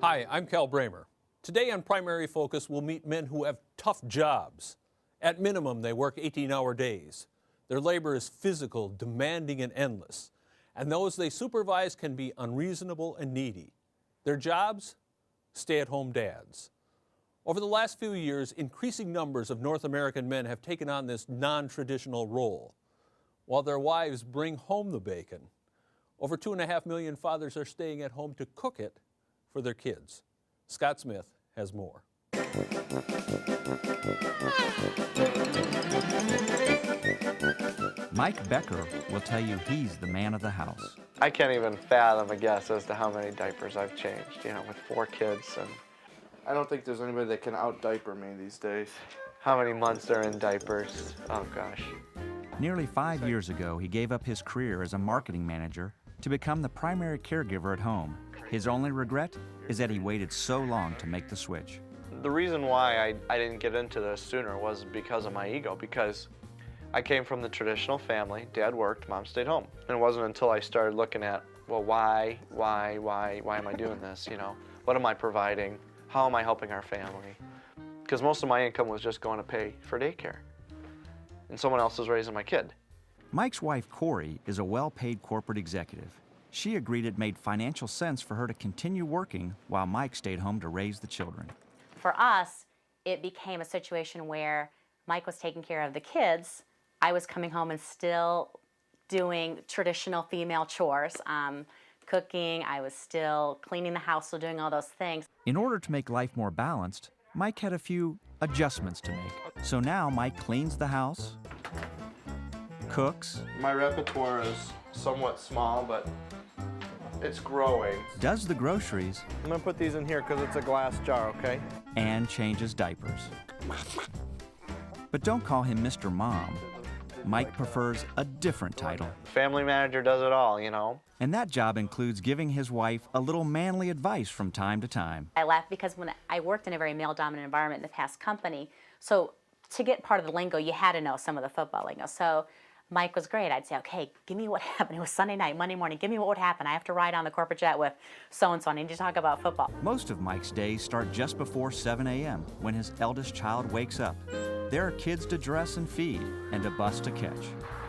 Hi, I'm Cal Bramer. Today on Primary Focus, we'll meet men who have tough jobs. At minimum, they work 18-hour days. Their labor is physical, demanding, and endless. And those they supervise can be unreasonable and needy. Their jobs? Stay-at-home dads. Over the last few years, increasing numbers of North American men have taken on this non-traditional role, while their wives bring home the bacon. Over 2.5 million fathers are staying at home to cook it for their kids. Scott Smith has more. Mike Becker will tell you he's the man of the house. I can't even fathom a guess as to how many diapers I've changed, with 4 kids. And I don't think there's anybody that can out-diaper me these days. how many months they're in diapers. Oh, gosh. Nearly 5 years ago, he gave up his career as a marketing manager to become the primary caregiver at home. His only regret is that he waited so long to make the switch. The reason why I didn't get into this sooner was because of my ego, because I came from the traditional family. Dad worked, Mom stayed home. And it wasn't until I started looking at, well, why am I doing this, What am I providing? How am I helping our family? Because most of my income was just going to pay for daycare. And someone else was raising my kid. Mike's wife, Corey, is a well-paid corporate executive. She agreed it made financial sense for her to continue working while Mike stayed home to raise the children. For us, it became a situation where Mike was taking care of the kids. I was coming home and still doing traditional female chores, cooking. I was still cleaning the house, still doing all those things. In order to make life more balanced, Mike had a few adjustments to make. So now Mike cleans the house, cooks, My repertoire is somewhat small, but it's growing. does the groceries, I'm gonna put these in here because it's a glass jar, okay? and changes diapers. But don't call him Mr. Mom. Mike prefers a different title. Family manager does it all, And that job includes giving his wife a little manly advice from time to time. I laugh because when I worked in a very male-dominant environment in the past company, so to get part of the lingo, you had to know some of the football lingo. So Mike was great. I'd say, okay, give me what happened. It was Sunday night, Monday morning. Give me what would happen. I have to ride on the corporate jet with so-and-so. I need to talk about football. Most of Mike's days start just before 7 a.m. when his eldest child wakes up. There are kids to dress and feed and a bus to catch.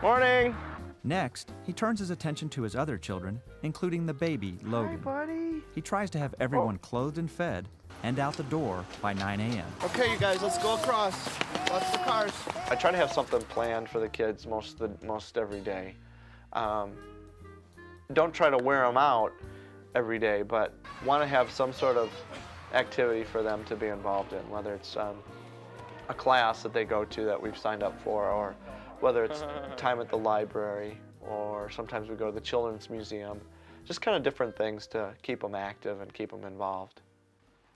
Morning! Next, he turns his attention to his other children, including the baby, Logan. Hi, buddy. He tries to have everyone clothed and fed and out the door by 9 a.m. Okay, you guys, let's go across. Lots of cars. I try to have something planned for the kids most every day. Don't try to wear them out every day, but want to have some sort of activity for them to be involved in, whether it's a class that they go to that we've signed up for, or whether it's time at the library, or sometimes we go to the Children's Museum. Just kind of different things to keep them active and keep them involved.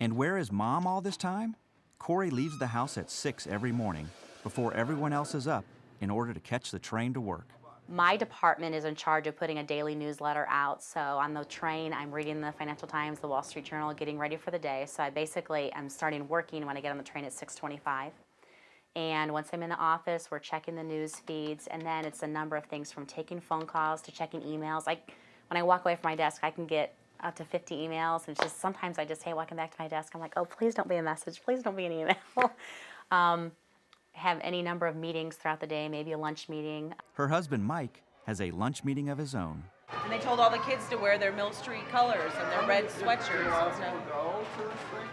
And where is Mom all this time? Corey leaves the house at 6 every morning before everyone else is up in order to catch the train to work. My department is in charge of putting a daily newsletter out. So on the train, I'm reading the Financial Times, the Wall Street Journal, getting ready for the day. So I basically am starting working when I get on the train at 6:25. And once I'm in the office, we're checking the news feeds, and then it's a number of things from taking phone calls to checking emails. When I walk away from my desk, I can get up to 50 emails, and it's just sometimes I just hate walking back to my desk. I'm like, oh, please don't be a message. Please don't be an email. Have any number of meetings throughout the day, maybe a lunch meeting. Her husband, Mike, has a lunch meeting of his own. And they told all the kids to wear their Mill Street colors and their red sweatshirts. So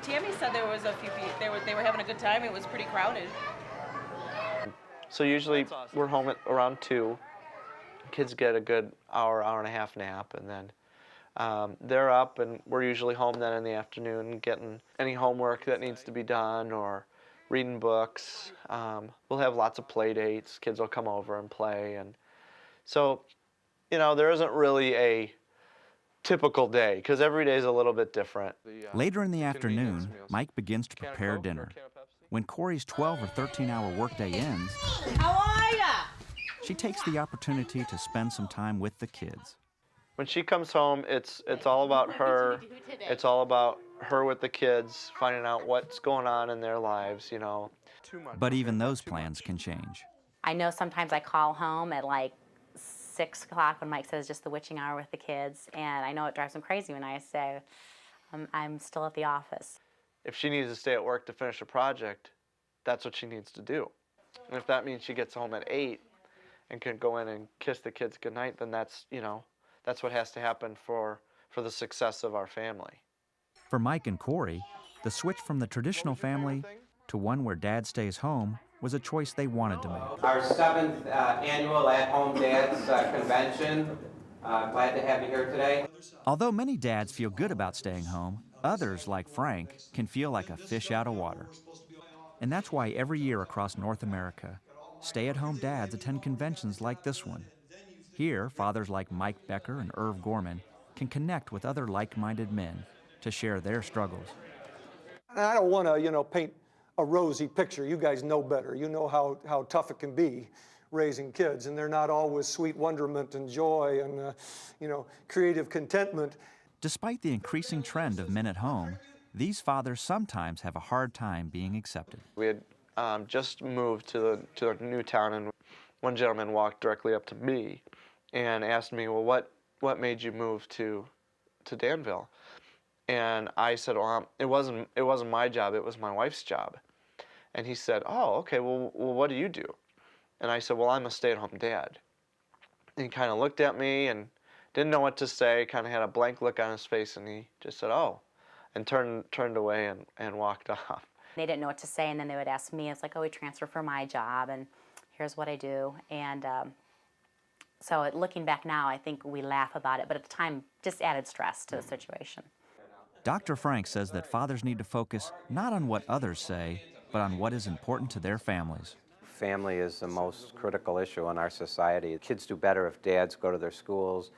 Tammy said there was a few people, they were having a good time. It was pretty crowded. So usually we're home at around 2. Kids get a good hour and a half nap, and then they're up, and we're usually home then in the afternoon getting any homework that needs to be done or reading books. We'll have lots of play dates. Kids will come over and play. And so, there isn't really a typical day because every day is a little bit different. Later in the afternoon, Mike begins to prepare dinner. When Corey's 12 or 13-hour workday ends, How are ya? she takes the opportunity to spend some time with the kids. When she comes home, it's all about her. It's all about her with the kids, finding out what's going on in their lives, But even those plans can change. I know sometimes I call home at like 6 o'clock when Mike says just the witching hour with the kids, and I know it drives him crazy when I say, I'm still at the office. If she needs to stay at work to finish a project, that's what she needs to do. And if that means she gets home at 8 and can go in and kiss the kids goodnight, then that's, that's what has to happen for the success of our family. For Mike and Corey, the switch from the traditional family to one where Dad stays home was a choice they wanted to make. Our 7th annual At Home Dads Convention. Glad to have you here today. Although many dads feel good about staying home, others, like Frank, can feel like a fish out of water. And that's why every year across North America, stay-at-home dads attend conventions like this one. Here, fathers like Mike Becker and Irv Gorman can connect with other like-minded men to share their struggles. I don't want to, paint a rosy picture. You guys know better. You know how tough it can be raising kids, and they're not always sweet wonderment and joy and, creative contentment. Despite the increasing trend of men at home, these fathers sometimes have a hard time being accepted. We had just moved to the new town, and one gentleman walked directly up to me and asked me, well, what made you move to Danville? And I said, well, it wasn't my job, it was my wife's job. And he said, oh, okay, well, what do you do? And I said, well, I'm a stay-at-home dad. And he kind of looked at me and didn't know what to say, kind of had a blank look on his face, and he just said, oh, and turned away and walked off. They didn't know what to say, and then they would ask me. It's like, oh, we transferred for my job, and here's what I do. And so looking back now, I think we laugh about it, but at the time, just added stress to the situation. Dr. Frank says that fathers need to focus not on what others say, but on what is important to their families. Family is the most critical issue in our society. Kids do better if dads go to their schools,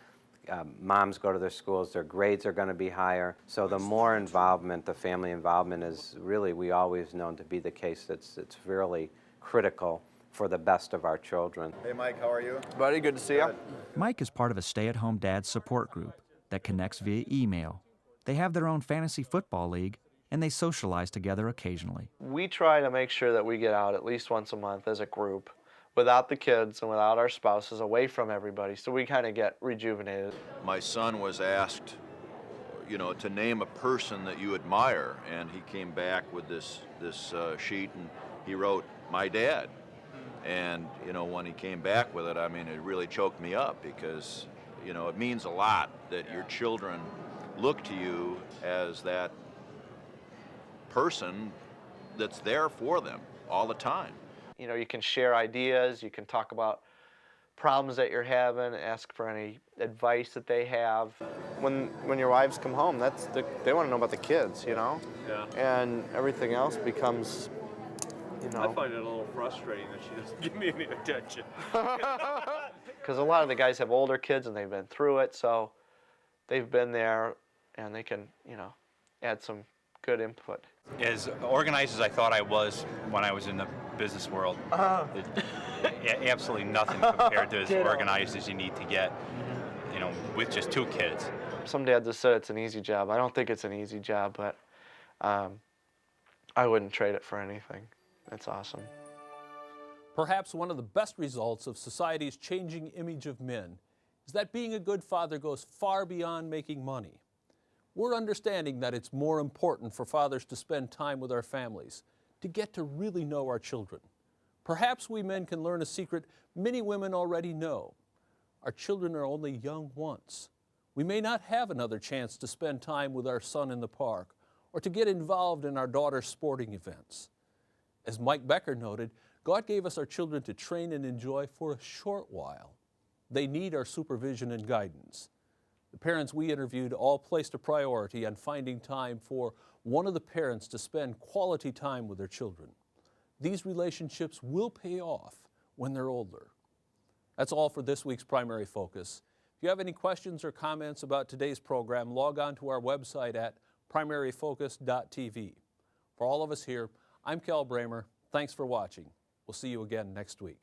moms go to their schools, their grades are going to be higher. So the more involvement, the family involvement is really, we always known to be the case. It's really critical for the best of our children. Hey Mike, how are you? Buddy, good to see you. Mike is part of a stay-at-home dad support group that connects via email. They have their own fantasy football league, and they socialize together occasionally. We try to make sure that we get out at least once a month as a group without the kids and without our spouses, away from everybody, so we kind of get rejuvenated. My son was asked, to name a person that you admire, and he came back with this sheet, and he wrote, my dad. And, when he came back with it, it really choked me up because, it means a lot that your children look to you as that person that's there for them all the time. You can share ideas, you can talk about problems that you're having, ask for any advice that they have. When your wives come home, they want to know about the kids, Yeah. And everything else becomes, I find it a little frustrating that she doesn't give me any attention. Because a lot of the guys have older kids and they've been through it, so they've been there and they can, add some good input. As organized as I thought I was when I was in the business world, absolutely nothing compared to as organized as you need to get, with just 2 kids. Some dads have said it's an easy job. I don't think it's an easy job, but I wouldn't trade it for anything. It's awesome. Perhaps one of the best results of society's changing image of men is that being a good father goes far beyond making money. We're understanding that it's more important for fathers to spend time with our families, to get to really know our children. Perhaps we men can learn a secret many women already know. Our children are only young once. We may not have another chance to spend time with our son in the park or to get involved in our daughter's sporting events. As Mike Becker noted, God gave us our children to train and enjoy for a short while. They need our supervision and guidance. The parents we interviewed all placed a priority on finding time for one of the parents to spend quality time with their children. These relationships will pay off when they're older. That's all for this week's Primary Focus. If you have any questions or comments about today's program, log on to our website at primaryfocus.tv. For all of us here, I'm Cal Bramer. Thanks for watching. We'll see you again next week.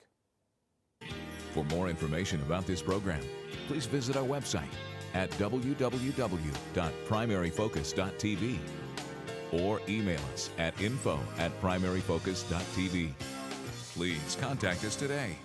For more information about this program, please visit our website at www.primaryfocus.tv or email us at info@primaryfocus.tv. Please contact us today.